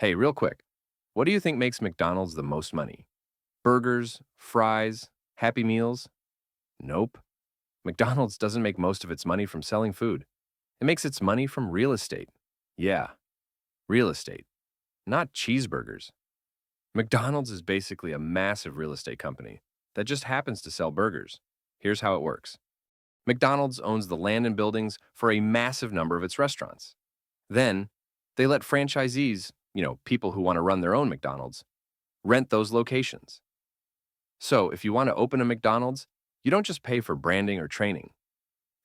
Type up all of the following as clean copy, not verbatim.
Hey, real quick, what do you think makes McDonald's the most money? Burgers, fries, Happy Meals? Nope. McDonald's doesn't make most of its money from selling food. It makes its money from real estate. Yeah, real estate, not cheeseburgers. McDonald's is basically a massive real estate company that just happens to sell burgers. Here's how it works. McDonald's owns the land and buildings for a massive number of its restaurants. Then, they let franchisees, people who want to run their own McDonald's, rent those locations. So, if you want to open a McDonald's, you don't just pay for branding or training.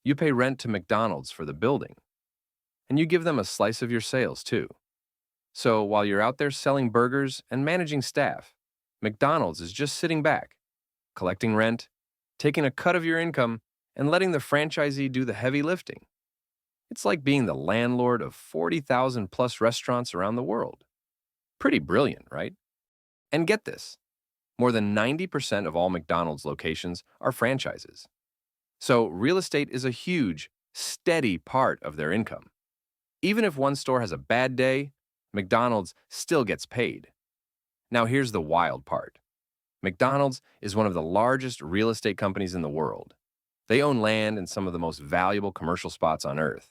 You pay rent to McDonald's for the building, and you give them a slice of your sales too. So, while you're out there selling burgers and managing staff, McDonald's is just sitting back, collecting rent, taking a cut of your income, and letting the franchisee do the heavy lifting. It's like being the landlord of 40,000 plus restaurants around the world. Pretty brilliant, right? And get this, more than 90% of all McDonald's locations are franchises. So real estate is a huge, steady part of their income. Even if one store has a bad day, McDonald's still gets paid. Now here's the wild part. McDonald's is one of the largest real estate companies in the world. They own land in some of the most valuable commercial spots on Earth.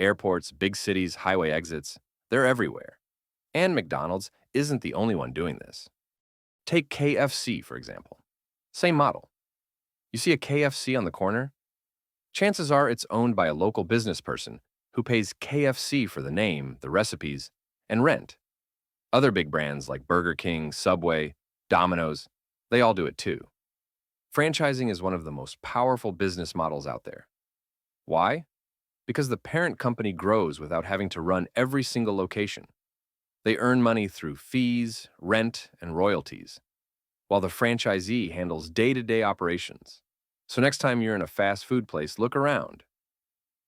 Airports, big cities, highway exits, they're everywhere. And McDonald's isn't the only one doing this. Take KFC, for example. Same model. You see a KFC on the corner? Chances are it's owned by a local business person who pays KFC for the name, the recipes, and rent. Other big brands like Burger King, Subway, Domino's, they all do it too. Franchising is one of the most powerful business models out there. Why? Because the parent company grows without having to run every single location. They earn money through fees, rent, and royalties, while the franchisee handles day-to-day operations. So next time you're in a fast food place, look around.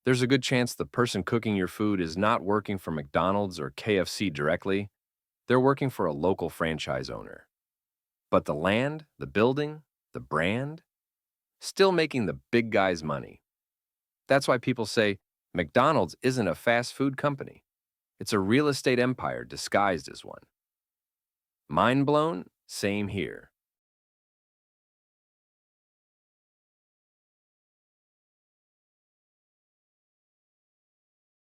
There's a good chance the person cooking your food is not working for McDonald's or KFC directly. They're working for a local franchise owner. But the land, the building, the brand, still making the big guys money. That's why people say McDonald's isn't a fast food company. It's a real estate empire disguised as one. Mind blown? Same here.